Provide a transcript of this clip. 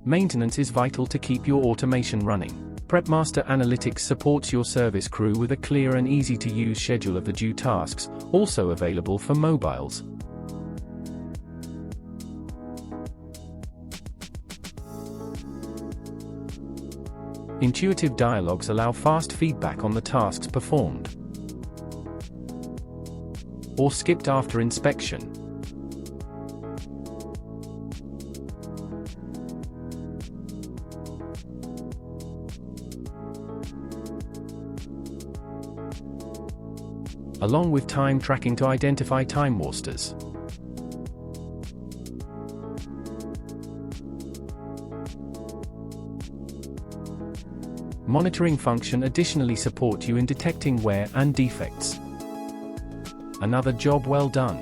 Maintenance is vital to keep your automation running. PrepMaster Analytics supports your service crew with a clear and easy-to-use schedule of the due tasks, also available for mobiles. Intuitive dialogs allow fast feedback on the tasks performed or skipped after inspection. Along with time tracking to identify timewasters. Monitoring function additionally support you in detecting wear and defects. Another job well done.